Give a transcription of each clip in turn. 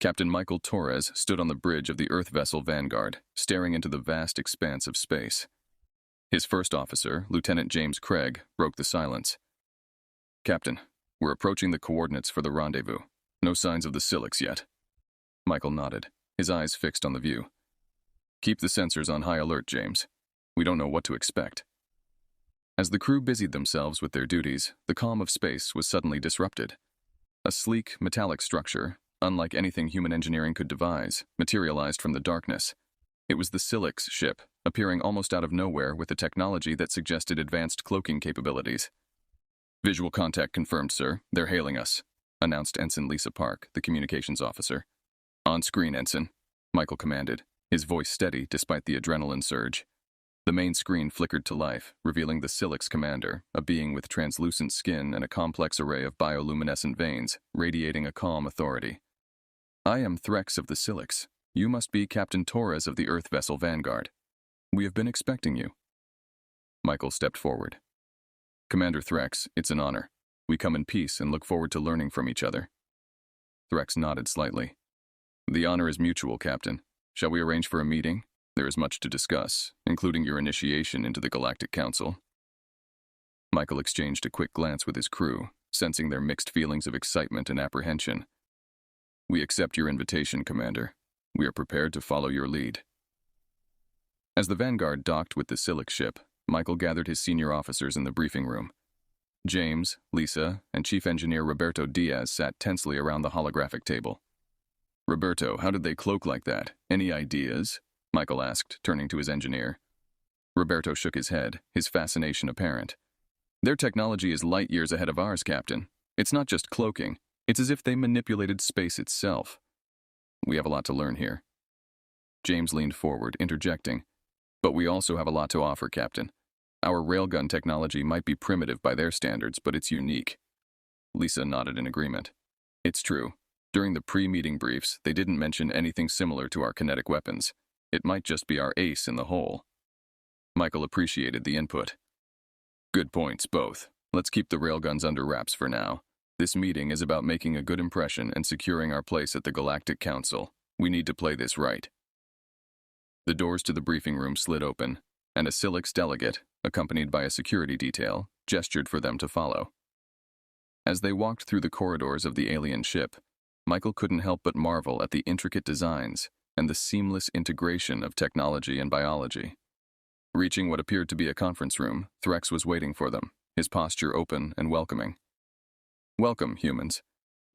Captain Michael Torres stood on the bridge of the Earth vessel Vanguard, staring into the vast expanse of space. His first officer, Lieutenant James Craig, broke the silence. "Captain, we're approaching the coordinates for the rendezvous. No signs of the Silix yet." Michael nodded, his eyes fixed on the view. "Keep the sensors on high alert, James. We don't know what to expect." As the crew busied themselves with their duties, the calm of space was suddenly disrupted. A sleek, metallic structure, unlike anything human engineering could devise, materialized from the darkness. It was the Silix ship, appearing almost out of nowhere with a technology that suggested advanced cloaking capabilities. "Visual contact confirmed, sir. They're hailing us," announced Ensign Lisa Park, the communications officer. "On screen, Ensign," Michael commanded, his voice steady despite the adrenaline surge. The main screen flickered to life, revealing the Silix commander, a being with translucent skin and a complex array of bioluminescent veins, radiating a calm authority. "I am Threx of the Silix. You must be Captain Torres of the Earth vessel Vanguard. We have been expecting you." Michael stepped forward. "Commander Threx, it's an honor. We come in peace and look forward to learning from each other." Threx nodded slightly. "The honor is mutual, Captain. Shall we arrange for a meeting? There is much to discuss, including your initiation into the Galactic Council." Michael exchanged a quick glance with his crew, sensing their mixed feelings of excitement and apprehension. "We accept your invitation, Commander. We are prepared to follow your lead." As the Vanguard docked with the Silix ship, Michael gathered his senior officers in the briefing room. James, Lisa, and Chief Engineer Roberto Diaz sat tensely around the holographic table. "Roberto, how did they cloak like that? Any ideas?" Michael asked, turning to his engineer. Roberto shook his head, his fascination apparent. "Their technology is light years ahead of ours, Captain. It's not just cloaking. It's as if they manipulated space itself. We have a lot to learn here." James leaned forward, interjecting. "But we also have a lot to offer, Captain. Our railgun technology might be primitive by their standards, but it's unique." Lisa nodded in agreement. "It's true. During the pre-meeting briefs, they didn't mention anything similar to our kinetic weapons. It might just be our ace in the hole." Michael appreciated the input. "Good points, both. Let's keep the railguns under wraps for now. This meeting is about making a good impression and securing our place at the Galactic Council. We need to play this right." The doors to the briefing room slid open, and a Silix delegate, accompanied by a security detail, gestured for them to follow. As they walked through the corridors of the alien ship, Michael couldn't help but marvel at the intricate designs and the seamless integration of technology and biology. Reaching what appeared to be a conference room, Threx was waiting for them, his posture open and welcoming. "Welcome, humans.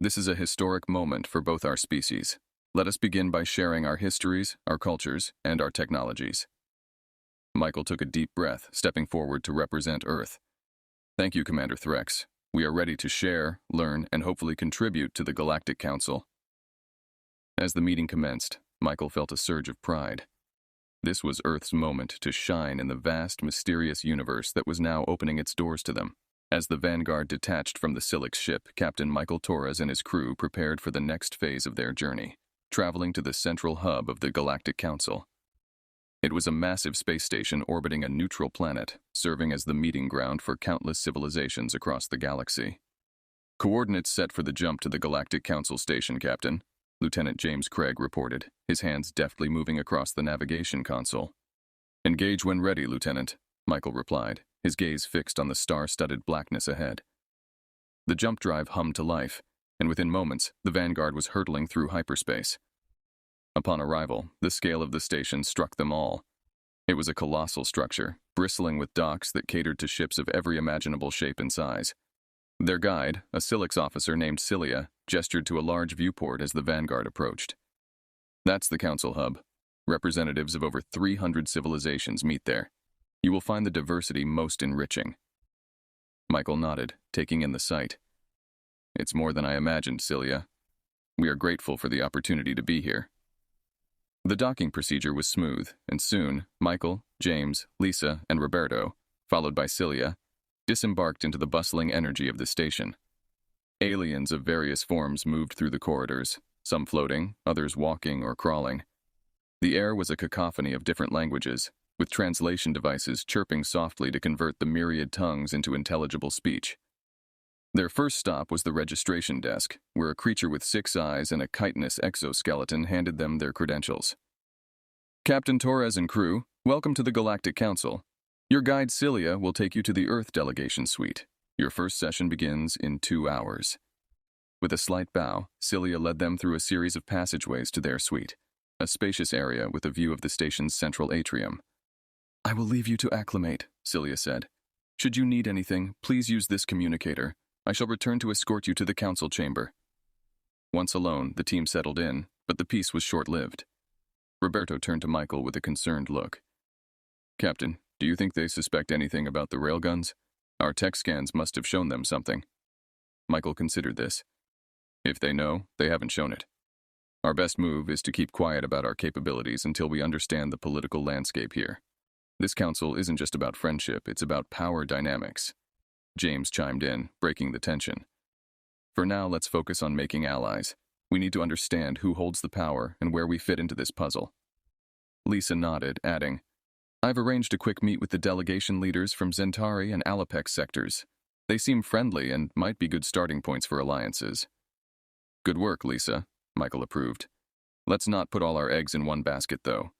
This is a historic moment for both our species. Let us begin by sharing our histories, our cultures, and our technologies." Michael took a deep breath, stepping forward to represent Earth. "Thank you, Commander Threx. We are ready to share, learn, and hopefully contribute to the Galactic Council." As the meeting commenced, Michael felt a surge of pride. This was Earth's moment to shine in the vast, mysterious universe that was now opening its doors to them. As the Vanguard detached from the Silix ship, Captain Michael Torres and his crew prepared for the next phase of their journey, traveling to the central hub of the Galactic Council. It was a massive space station orbiting a neutral planet, serving as the meeting ground for countless civilizations across the galaxy. "Coordinates set for the jump to the Galactic Council station, Captain," Lieutenant James Craig reported, his hands deftly moving across the navigation console. "Engage when ready, Lieutenant," Michael replied, his gaze fixed on the star-studded blackness ahead. The jump drive hummed to life, and within moments, the Vanguard was hurtling through hyperspace. Upon arrival, the scale of the station struck them all. It was a colossal structure, bristling with docks that catered to ships of every imaginable shape and size. Their guide, a Silix officer named Cilia, gestured to a large viewport as the Vanguard approached. "That's the Council hub. Representatives of over 300 civilizations meet there. You will find the diversity most enriching." Michael nodded, taking in the sight. "It's more than I imagined, Cilia. We are grateful for the opportunity to be here." The docking procedure was smooth, and soon, Michael, James, Lisa, and Roberto, followed by Cilia, disembarked into the bustling energy of the station. Aliens of various forms moved through the corridors, some floating, others walking or crawling. The air was a cacophony of different languages, with translation devices chirping softly to convert the myriad tongues into intelligible speech. Their first stop was the registration desk, where a creature with 6 eyes and a chitinous exoskeleton handed them their credentials. Captain Torres and crew, welcome to the Galactic Council. Your guide Cilia will take you to the Earth delegation suite. Your first session begins in 2 hours. With a slight bow, Cilia led them through a series of passageways to their suite, a spacious area with a view of the station's central atrium. I will leave you to acclimate, Cilia said. Should you need anything, please use this communicator. I shall return to escort you to the council chamber. Once alone, the team settled in, but the peace was short-lived. Roberto turned to Michael with a concerned look. Captain, do you think they suspect anything about the RailGuns? Our tech scans must have shown them something. Michael considered this. If they know, they haven't shown it. Our best move is to keep quiet about our capabilities until we understand the political landscape here. This council isn't just about friendship, it's about power dynamics. James chimed in, breaking the tension. For now, let's focus on making allies. We need to understand who holds the power and where we fit into this puzzle. Lisa nodded, adding, I've arranged a quick meet with the delegation leaders from Zentari and Alapex sectors. They seem friendly and might be good starting points for alliances. Good work, Lisa, Michael approved. Let's not put all our eggs in one basket, though.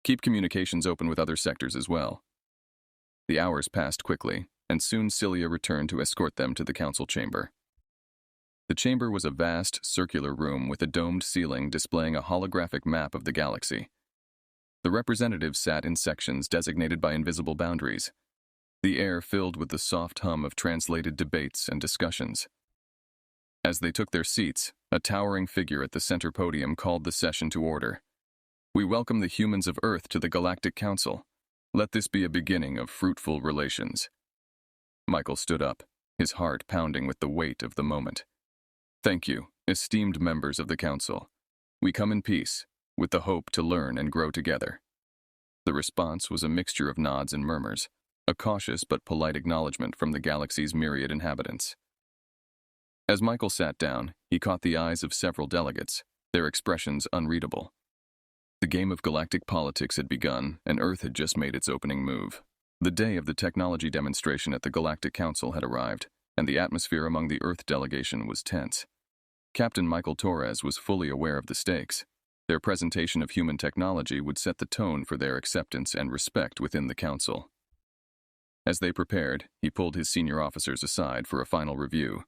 Keep communications open with other sectors as well. The hours passed quickly, and soon Cilia returned to escort them to the council chamber. The chamber was a vast, circular room with a domed ceiling displaying a holographic map of the galaxy. The representatives sat in sections designated by invisible boundaries, the air filled with the soft hum of translated debates and discussions. As they took their seats, a towering figure at the center podium called the session to order. We welcome the humans of Earth to the Galactic Council. Let this be a beginning of fruitful relations. Michael stood up, his heart pounding with the weight of the moment. Thank you, esteemed members of the Council. We come in peace, with the hope to learn and grow together. The response was a mixture of nods and murmurs, a cautious but polite acknowledgement from the galaxy's myriad inhabitants. As Michael sat down, he caught the eyes of several delegates, their expressions unreadable. The game of galactic politics had begun, and Earth had just made its opening move. The day of the technology demonstration at the Galactic Council had arrived, and the atmosphere among the Earth delegation was tense. Captain Michael Torres was fully aware of the stakes. Their presentation of human technology would set the tone for their acceptance and respect within the Council. As they prepared, he pulled his senior officers aside for a final review.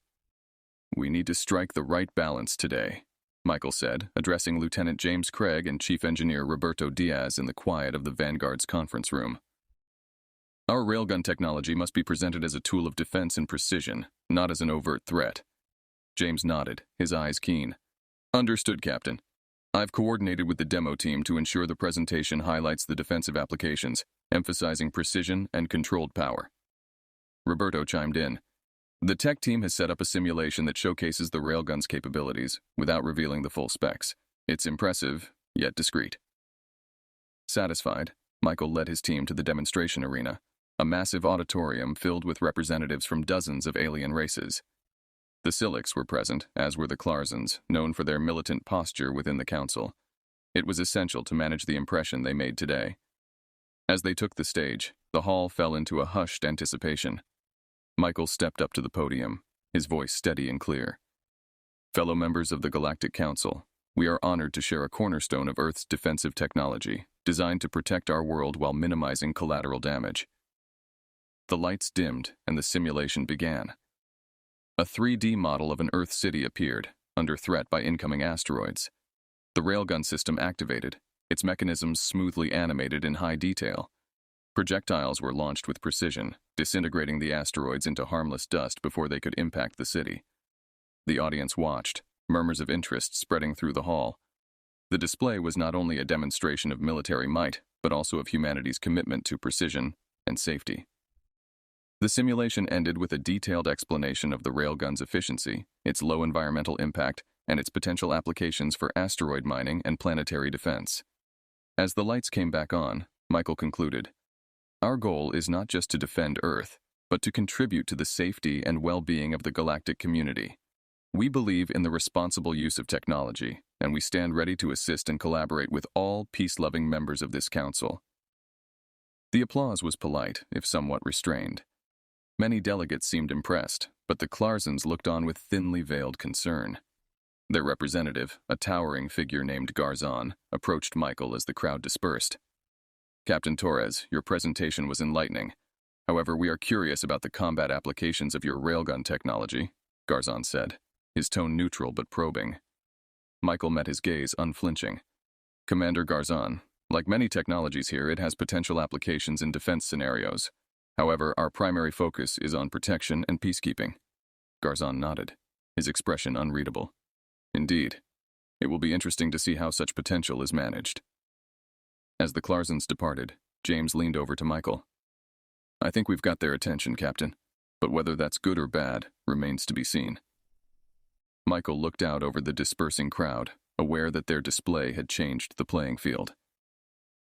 We need to strike the right balance today, Michael said, addressing Lieutenant James Craig and Chief Engineer Roberto Diaz in the quiet of the Vanguard's conference room. Our railgun technology must be presented as a tool of defense and precision, not as an overt threat. James nodded, his eyes keen. Understood, Captain. I've coordinated with the demo team to ensure the presentation highlights the defensive applications, emphasizing precision and controlled power. Roberto chimed in. The tech team has set up a simulation that showcases the railgun's capabilities without revealing the full specs. It's impressive, yet discreet. Satisfied, Michael led his team to the demonstration arena, a massive auditorium filled with representatives from dozens of alien races. The Silics were present, as were the Klarzans, known for their militant posture within the council. It was essential to manage the impression they made today. As they took the stage, the hall fell into a hushed anticipation. Michael stepped up to the podium, his voice steady and clear. Fellow members of the Galactic Council, we are honored to share a cornerstone of Earth's defensive technology, designed to protect our world while minimizing collateral damage. The lights dimmed, and the simulation began. A 3D model of an Earth city appeared, under threat by incoming asteroids. The railgun system activated, its mechanisms smoothly animated in high detail. Projectiles were launched with precision, disintegrating the asteroids into harmless dust before they could impact the city. The audience watched, murmurs of interest spreading through the hall. The display was not only a demonstration of military might, but also of humanity's commitment to precision and safety. The simulation ended with a detailed explanation of the railgun's efficiency, its low environmental impact, and its potential applications for asteroid mining and planetary defense. As the lights came back on, Michael concluded, Our goal is not just to defend Earth, but to contribute to the safety and well-being of the galactic community. We believe in the responsible use of technology, and we stand ready to assist and collaborate with all peace-loving members of this council. The applause was polite, if somewhat restrained. Many delegates seemed impressed, but the Klarsons looked on with thinly veiled concern. Their representative, a towering figure named Garzon, approached Michael as the crowd dispersed. "Captain Torres, your presentation was enlightening. However, we are curious about the combat applications of your railgun technology," Garzon said, his tone neutral but probing. Michael met his gaze unflinching. "Commander Garzon, like many technologies here, it has potential applications in defense scenarios. However, our primary focus is on protection and peacekeeping." Garzon nodded, his expression unreadable. "Indeed. It will be interesting to see how such potential is managed." As the Klarsons departed, James leaned over to Michael. "I think we've got their attention, Captain, but whether that's good or bad remains to be seen." Michael looked out over the dispersing crowd, aware that their display had changed the playing field.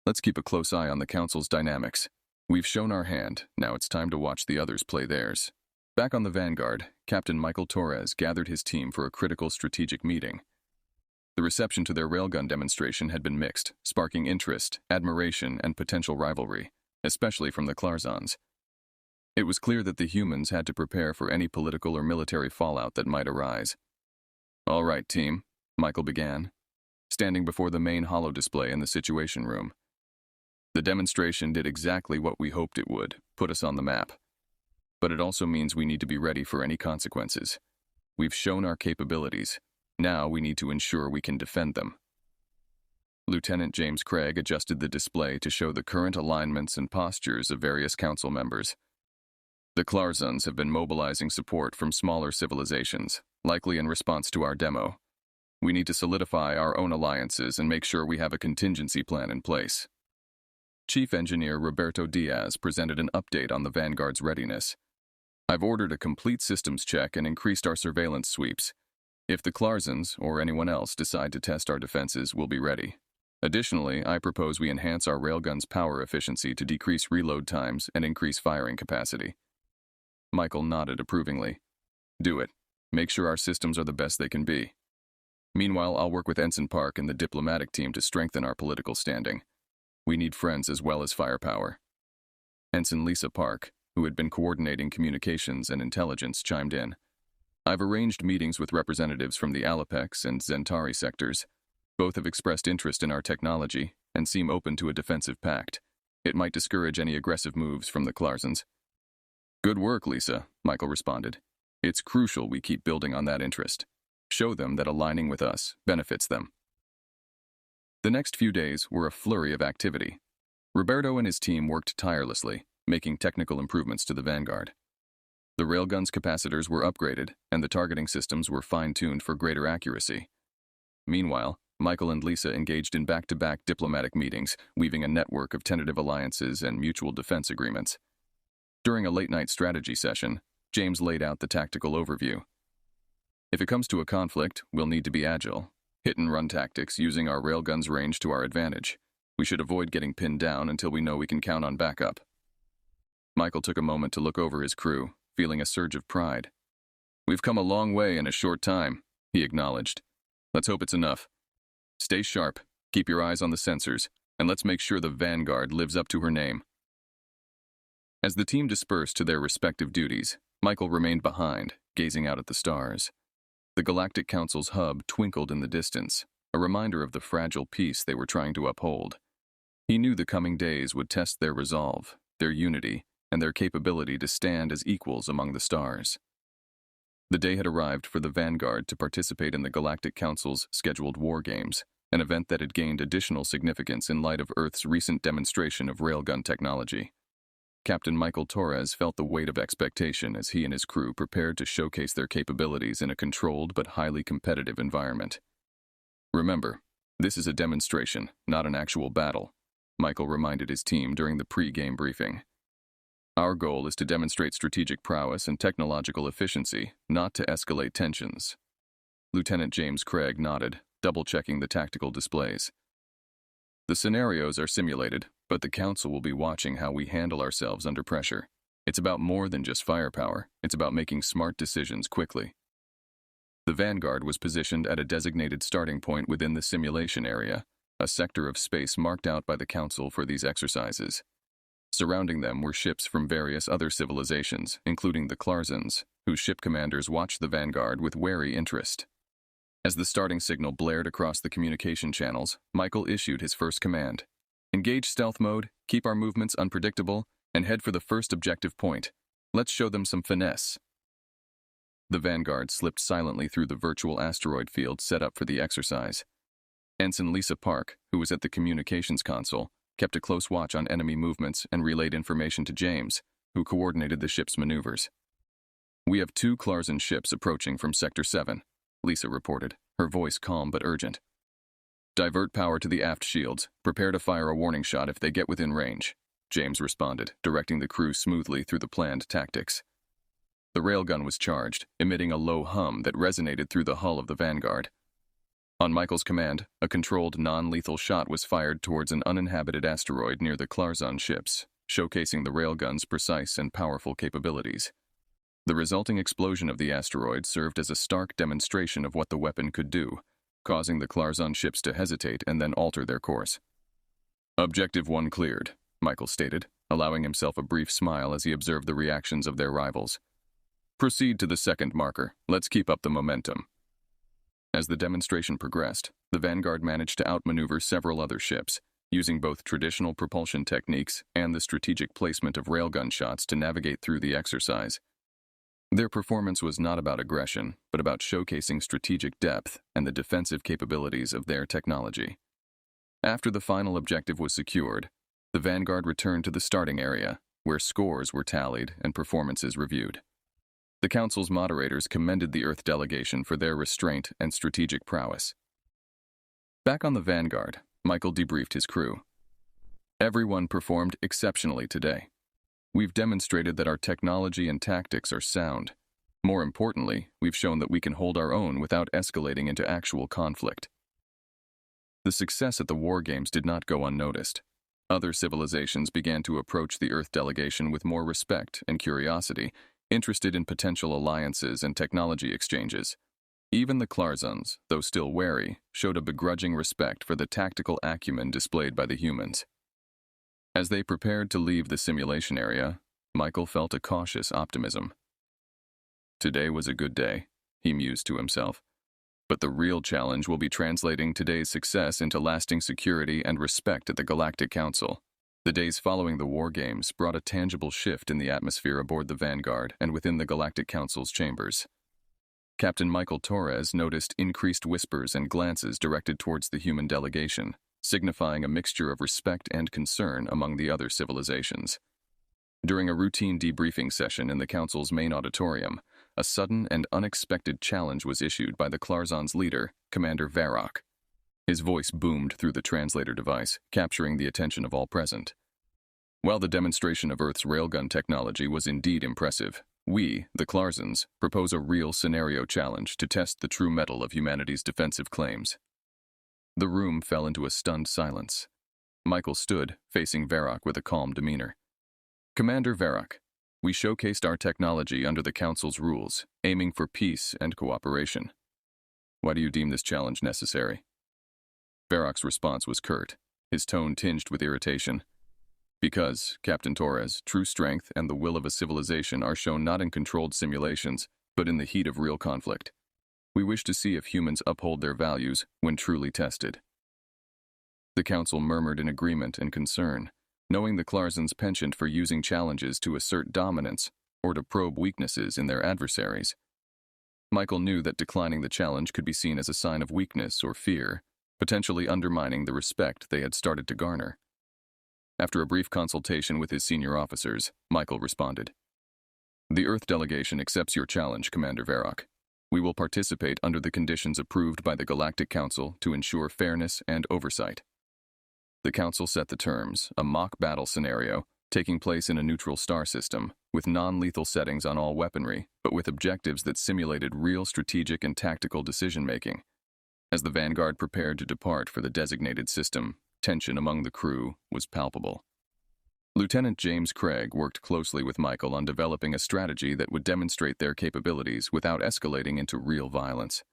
"Let's keep a close eye on the Council's dynamics. We've shown our hand, now it's time to watch the others play theirs." Back on the Vanguard, Captain Michael Torres gathered his team for a critical strategic meeting. The reception to their railgun demonstration had been mixed, sparking interest, admiration, and potential rivalry, especially from the Klarsons. It was clear that the humans had to prepare for any political or military fallout that might arise. "All right, team," Michael began, standing before the main holo display in the Situation Room. "The demonstration did exactly what we hoped it would, put us on the map. But it also means we need to be ready for any consequences. We've shown our capabilities. Now we need to ensure we can defend them." Lieutenant James Craig adjusted the display to show the current alignments and postures of various council members. "The Klarsons have been mobilizing support from smaller civilizations, likely in response to our demo. We need to solidify our own alliances and make sure we have a contingency plan in place." Chief Engineer Roberto Diaz presented an update on the Vanguard's readiness. "I've ordered a complete systems check and increased our surveillance sweeps. If the Klarsons, or anyone else, decide to test our defenses, we'll be ready. Additionally, I propose we enhance our railguns' power efficiency to decrease reload times and increase firing capacity." Michael nodded approvingly. "Do it. Make sure our systems are the best they can be. Meanwhile, I'll work with Ensign Park and the diplomatic team to strengthen our political standing. We need friends as well as firepower." Ensign Lisa Park, who had been coordinating communications and intelligence, chimed in. "I've arranged meetings with representatives from the Alapex and Zentari sectors. Both have expressed interest in our technology and seem open to a defensive pact. It might discourage any aggressive moves from the Klarsons." "Good work, Lisa," Michael responded. "It's crucial we keep building on that interest. Show them that aligning with us benefits them." The next few days were a flurry of activity. Roberto and his team worked tirelessly, making technical improvements to the Vanguard. The railguns' capacitors were upgraded, and the targeting systems were fine-tuned for greater accuracy. Meanwhile, Michael and Lisa engaged in back-to-back diplomatic meetings, weaving a network of tentative alliances and mutual defense agreements. During a late-night strategy session, James laid out the tactical overview. "If it comes to a conflict, we'll need to be agile. Hit-and-run tactics using our railguns' range to our advantage. We should avoid getting pinned down until we know we can count on backup." Michael took a moment to look over his crew, feeling a surge of pride. "We've come a long way in a short time," he acknowledged. "Let's hope it's enough. Stay sharp, keep your eyes on the sensors, and let's make sure the Vanguard lives up to her name." As the team dispersed to their respective duties, Michael remained behind, gazing out at the stars. The Galactic Council's hub twinkled in the distance, a reminder of the fragile peace they were trying to uphold. He knew the coming days would test their resolve, their unity, and their capability to stand as equals among the stars. The day had arrived for the Vanguard to participate in the Galactic Council's scheduled war games, an event that had gained additional significance in light of Earth's recent demonstration of railgun technology. Captain Michael Torres felt the weight of expectation as he and his crew prepared to showcase their capabilities in a controlled but highly competitive environment. "Remember, this is a demonstration, not an actual battle," Michael reminded his team during the pre-game briefing. "Our goal is to demonstrate strategic prowess and technological efficiency, not to escalate tensions." Lieutenant James Craig nodded, double-checking the tactical displays. "The scenarios are simulated, but the Council will be watching how we handle ourselves under pressure. It's about more than just firepower, it's about making smart decisions quickly." The Vanguard was positioned at a designated starting point within the simulation area, a sector of space marked out by the Council for these exercises. Surrounding them were ships from various other civilizations, including the Klarsons, whose ship commanders watched the Vanguard with wary interest. As the starting signal blared across the communication channels, Michael issued his first command. Engage stealth mode, keep our movements unpredictable, and head for the first objective point. Let's show them some finesse. The Vanguard slipped silently through the virtual asteroid field set up for the exercise. Ensign Lisa Park, who was at the communications console, kept a close watch on enemy movements and relayed information to James, who coordinated the ship's maneuvers. "We have 2 Klarzon ships approaching from Sector 7, Lisa reported, her voice calm but urgent. "Divert power to the aft shields. Prepare to fire a warning shot if they get within range," James responded, directing the crew smoothly through the planned tactics. The railgun was charged, emitting a low hum that resonated through the hull of the Vanguard. On Michael's command, a controlled non-lethal shot was fired towards an uninhabited asteroid near the Klarzon ships, showcasing the railgun's precise and powerful capabilities. The resulting explosion of the asteroid served as a stark demonstration of what the weapon could do, causing the Klarzon ships to hesitate and then alter their course. "Objective 1 cleared," Michael stated, allowing himself a brief smile as he observed the reactions of their rivals. "Proceed to the second marker. Let's keep up the momentum." As the demonstration progressed, the Vanguard managed to outmaneuver several other ships, using both traditional propulsion techniques and the strategic placement of railgun shots to navigate through the exercise. Their performance was not about aggression, but about showcasing strategic depth and the defensive capabilities of their technology. After the final objective was secured, the Vanguard returned to the starting area, where scores were tallied and performances reviewed. The Council's moderators commended the Earth delegation for their restraint and strategic prowess. Back on the Vanguard, Michael debriefed his crew. "Everyone performed exceptionally today. We've demonstrated that our technology and tactics are sound. More importantly, we've shown that we can hold our own without escalating into actual conflict." The success at the War Games did not go unnoticed. Other civilizations began to approach the Earth delegation with more respect and curiosity, interested in potential alliances and technology exchanges. Even the Klarzons, though still wary, showed a begrudging respect for the tactical acumen displayed by the humans. As they prepared to leave the simulation area, Michael felt a cautious optimism. Today was a good day, he mused to himself. But the real challenge will be translating today's success into lasting security and respect at the Galactic Council. The days following the War Games brought a tangible shift in the atmosphere aboard the Vanguard and within the Galactic Council's chambers. Captain Michael Torres noticed increased whispers and glances directed towards the human delegation, signifying a mixture of respect and concern among the other civilizations. During a routine debriefing session in the Council's main auditorium, a sudden and unexpected challenge was issued by the Klarzon's leader, Commander Varrock. His voice boomed through the translator device, capturing the attention of all present. While the demonstration of Earth's railgun technology was indeed impressive, we, the Klarzons, propose a real scenario challenge to test the true mettle of humanity's defensive claims. The room fell into a stunned silence. Michael stood, facing Varrock with a calm demeanor. "Commander Varrock, we showcased our technology under the Council's rules, aiming for peace and cooperation. Why do you deem this challenge necessary?" Varrock's response was curt, his tone tinged with irritation. "Because, Captain Torres, true strength and the will of a civilization are shown not in controlled simulations, but in the heat of real conflict. We wish to see if humans uphold their values when truly tested." The Council murmured in agreement and concern, knowing the Klarzon's penchant for using challenges to assert dominance or to probe weaknesses in their adversaries. Michael knew that declining the challenge could be seen as a sign of weakness or fear, potentially undermining the respect they had started to garner. After a brief consultation with his senior officers, Michael responded. "The Earth delegation accepts your challenge, Commander Varrock. We will participate under the conditions approved by the Galactic Council to ensure fairness and oversight." The Council set the terms, a mock battle scenario, taking place in a neutral star system, with non-lethal settings on all weaponry, but with objectives that simulated real strategic and tactical decision-making. As the Vanguard prepared to depart for the designated system, tension among the crew was palpable. Lieutenant James Craig worked closely with Michael on developing a strategy that would demonstrate their capabilities without escalating into real violence.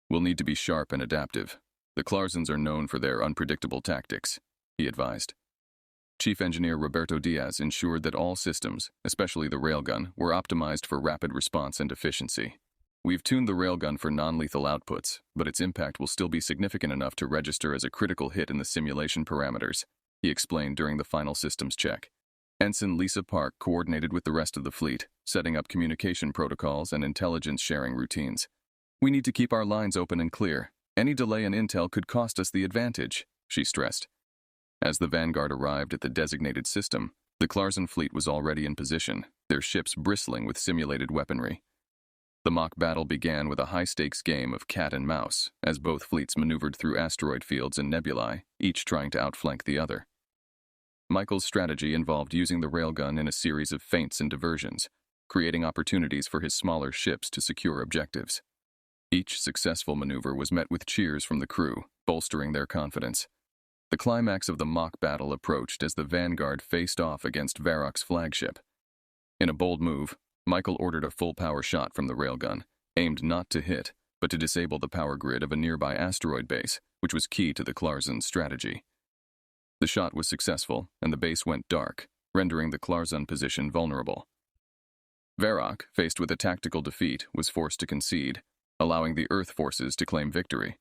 "We'll need to be sharp and adaptive. The Klarzons are known for their unpredictable tactics," he advised. Chief Engineer Roberto Diaz ensured that all systems, especially the railgun, were optimized for rapid response and efficiency. We've tuned the railgun for non-lethal outputs, but its impact will still be significant enough to register as a critical hit in the simulation parameters, he explained during the final systems check. Ensign Lisa Park coordinated with the rest of the fleet, setting up communication protocols and intelligence sharing routines. We need to keep our lines open and clear. Any delay in intel could cost us the advantage, she stressed. As the Vanguard arrived at the designated system, the Klarzon fleet was already in position, their ships bristling with simulated weaponry. The mock battle began with a high-stakes game of cat and mouse, as both fleets maneuvered through asteroid fields and nebulae, each trying to outflank the other. Michael's strategy involved using the railgun in a series of feints and diversions, creating opportunities for his smaller ships to secure objectives. Each successful maneuver was met with cheers from the crew, bolstering their confidence. The climax of the mock battle approached as the Vanguard faced off against Varrock's flagship. In a bold move, Michael ordered a full-power shot from the railgun, aimed not to hit, but to disable the power grid of a nearby asteroid base, which was key to the Klarzon strategy. The shot was successful, and the base went dark, rendering the Klarzon position vulnerable. Varrock, faced with a tactical defeat, was forced to concede, allowing the Earth forces to claim victory.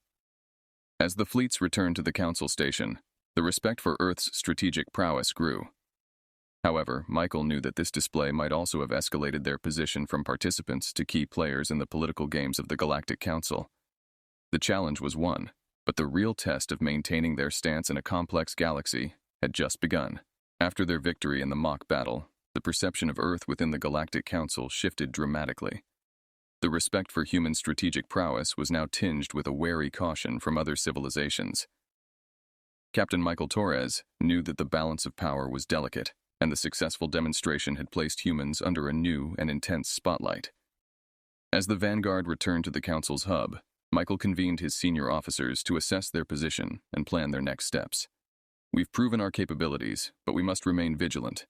As the fleets returned to the Council station, the respect for Earth's strategic prowess grew. However, Michael knew that this display might also have escalated their position from participants to key players in the political games of the Galactic Council. The challenge was won, but the real test of maintaining their stance in a complex galaxy had just begun. After their victory in the mock battle, the perception of Earth within the Galactic Council shifted dramatically. The respect for human strategic prowess was now tinged with a wary caution from other civilizations. Captain Michael Torres knew that the balance of power was delicate, and the successful demonstration had placed humans under a new and intense spotlight. As the Vanguard returned to the Council's hub, Michael convened his senior officers to assess their position and plan their next steps. We've proven our capabilities, but we must remain vigilant.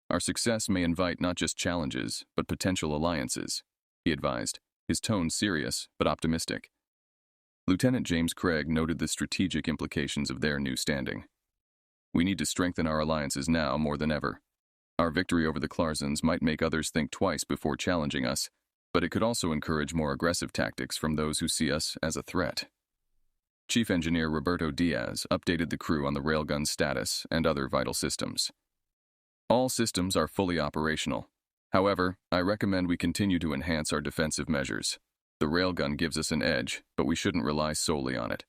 Our success may invite not just challenges, but potential alliances, he advised, his tone serious but optimistic. Lieutenant James Craig noted the strategic implications of their new standing. We need to strengthen our alliances now more than ever. Our victory over the Klarzons might make others think twice before challenging us, but it could also encourage more aggressive tactics from those who see us as a threat. Chief Engineer Roberto Diaz updated the crew on the railgun status and other vital systems. All systems are fully operational. However, I recommend we continue to enhance our defensive measures. The railgun gives us an edge, but we shouldn't rely solely on it.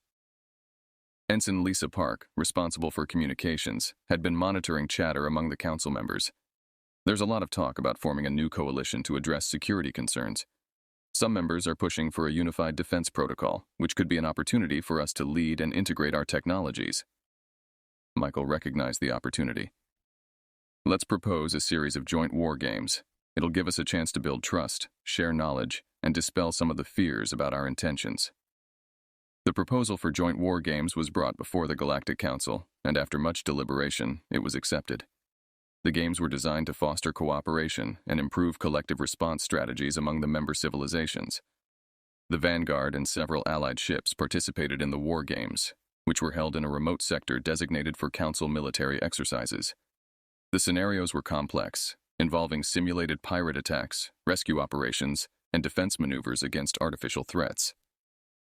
Ensign Lisa Park, responsible for communications, had been monitoring chatter among the council members. There's a lot of talk about forming a new coalition to address security concerns. Some members are pushing for a unified defense protocol, which could be an opportunity for us to lead and integrate our technologies. Michael recognized the opportunity. Let's propose a series of joint war games. It'll give us a chance to build trust, share knowledge, and dispel some of the fears about our intentions. The proposal for joint war games was brought before the Galactic Council, and after much deliberation, it was accepted. The games were designed to foster cooperation and improve collective response strategies among the member civilizations. The Vanguard and several allied ships participated in the war games, which were held in a remote sector designated for Council military exercises. The scenarios were complex, involving simulated pirate attacks, rescue operations, and defense maneuvers against artificial threats.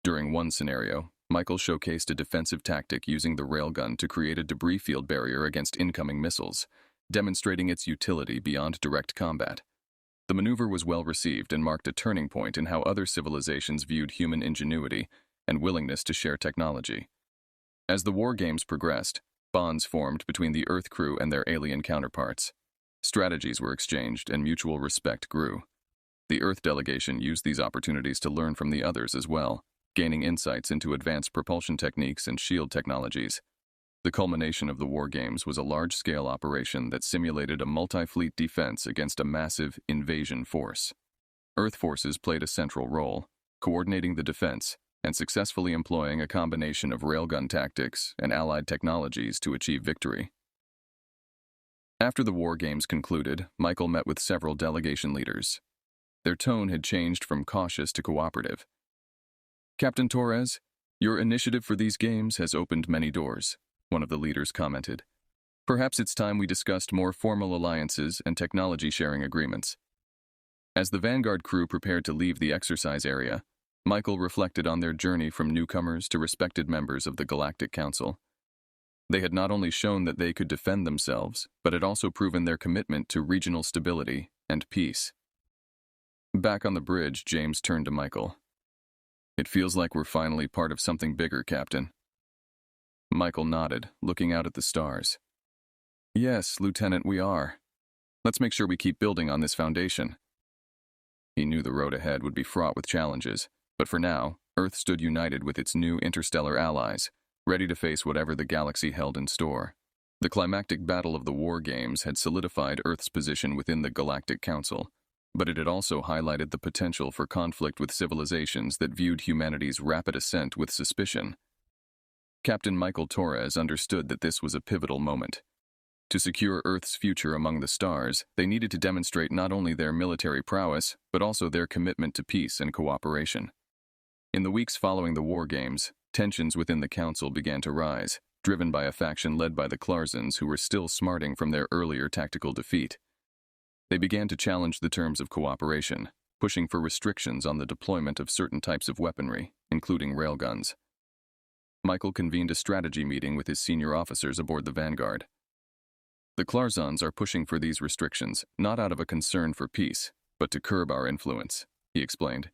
During one scenario, Michael showcased a defensive tactic using the railgun to create a debris field barrier against incoming missiles, demonstrating its utility beyond direct combat. The maneuver was well received and marked a turning point in how other civilizations viewed human ingenuity and willingness to share technology. As the war games progressed, bonds formed between the Earth crew and their alien counterparts. Strategies were exchanged and mutual respect grew. The Earth delegation used these opportunities to learn from the others as well, gaining insights into advanced propulsion techniques and shield technologies. The culmination of the war games was a large-scale operation that simulated a multi-fleet defense against a massive invasion force. Earth forces played a central role, coordinating the defense and successfully employing a combination of railgun tactics and allied technologies to achieve victory. After the war games concluded, Michael met with several delegation leaders. Their tone had changed from cautious to cooperative. "Captain Torres, your initiative for these games has opened many doors," one of the leaders commented. Perhaps it's time we discussed more formal alliances and technology sharing agreements. As the Vanguard crew prepared to leave the exercise area, Michael reflected on their journey from newcomers to respected members of the Galactic Council. They had not only shown that they could defend themselves, but had also proven their commitment to regional stability and peace. Back on the bridge, James turned to Michael. "It feels like we're finally part of something bigger, Captain." Michael nodded, looking out at the stars. "Yes, Lieutenant, we are. Let's make sure we keep building on this foundation." He knew the road ahead would be fraught with challenges, but for now, Earth stood united with its new interstellar allies, ready to face whatever the galaxy held in store. The climactic battle of the War Games had solidified Earth's position within the Galactic Council, but it had also highlighted the potential for conflict with civilizations that viewed humanity's rapid ascent with suspicion. Captain Michael Torres understood that this was a pivotal moment. To secure Earth's future among the stars, they needed to demonstrate not only their military prowess, but also their commitment to peace and cooperation. In the weeks following the War Games, tensions within the Council began to rise, driven by a faction led by the Klarzons who were still smarting from their earlier tactical defeat. They began to challenge the terms of cooperation, pushing for restrictions on the deployment of certain types of weaponry, including railguns. Michael convened a strategy meeting with his senior officers aboard the Vanguard. "The Klarzons are pushing for these restrictions, not out of a concern for peace, but to curb our influence," he explained.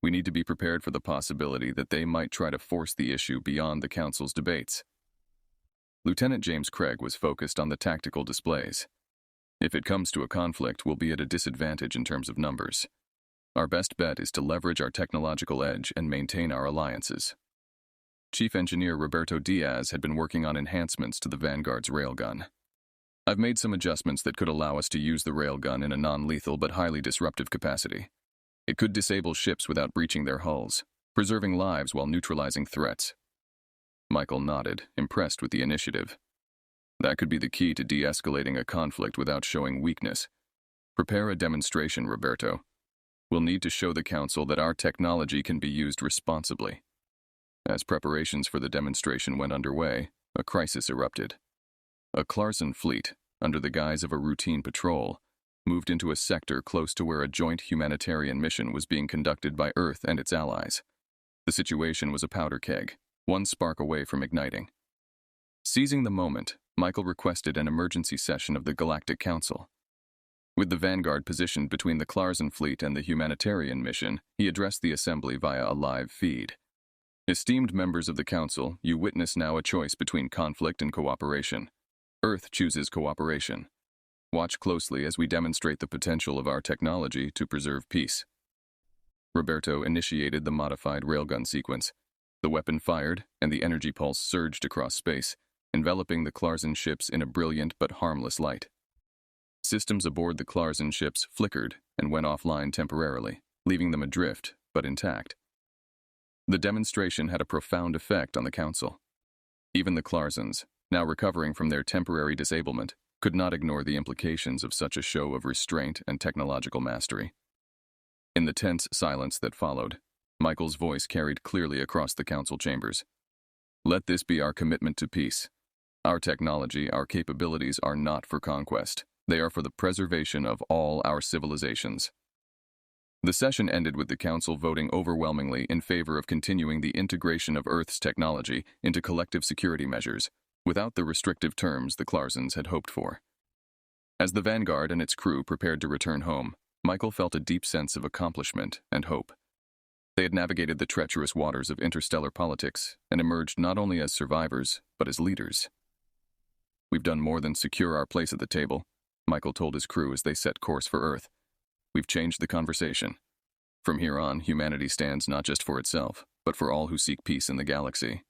"We need to be prepared for the possibility that they might try to force the issue beyond the Council's debates." Lieutenant James Cregg was focused on the tactical displays. "If it comes to a conflict, we'll be at a disadvantage in terms of numbers. Our best bet is to leverage our technological edge and maintain our alliances." Chief Engineer Roberto Diaz had been working on enhancements to the Vanguard's railgun. "I've made some adjustments that could allow us to use the railgun in a non-lethal but highly disruptive capacity. It could disable ships without breaching their hulls, preserving lives while neutralizing threats." Michael nodded, impressed with the initiative. "That could be the key to de-escalating a conflict without showing weakness. Prepare a demonstration, Roberto. We'll need to show the Council that our technology can be used responsibly." As preparations for the demonstration went underway, a crisis erupted. A Klarzon fleet, under the guise of a routine patrol, moved into a sector close to where a joint humanitarian mission was being conducted by Earth and its allies. The situation was a powder keg, one spark away from igniting. Seizing the moment, Michael requested an emergency session of the Galactic Council. With the Vanguard positioned between the Klarzon fleet and the humanitarian mission, he addressed the assembly via a live feed. "Esteemed members of the Council, you witness now a choice between conflict and cooperation. Earth chooses cooperation. Watch closely as we demonstrate the potential of our technology to preserve peace." Roberto initiated the modified railgun sequence. The weapon fired, and the energy pulse surged across space, enveloping the Klarzon ships in a brilliant but harmless light. Systems aboard the Klarzon ships flickered and went offline temporarily, leaving them adrift, but intact. The demonstration had a profound effect on the Council. Even the Klarzons, now recovering from their temporary disablement, could not ignore the implications of such a show of restraint and technological mastery. In the tense silence that followed, Michael's voice carried clearly across the Council chambers. "Let this be our commitment to peace. Our technology, our capabilities are not for conquest. They are for the preservation of all our civilizations." The session ended with the Council voting overwhelmingly in favor of continuing the integration of Earth's technology into collective security measures, without the restrictive terms the Klarzons had hoped for. As the Vanguard and its crew prepared to return home, Michael felt a deep sense of accomplishment and hope. They had navigated the treacherous waters of interstellar politics and emerged not only as survivors, but as leaders. "We've done more than secure our place at the table," Michael told his crew as they set course for Earth. "We've changed the conversation. From here on, humanity stands not just for itself, but for all who seek peace in the galaxy."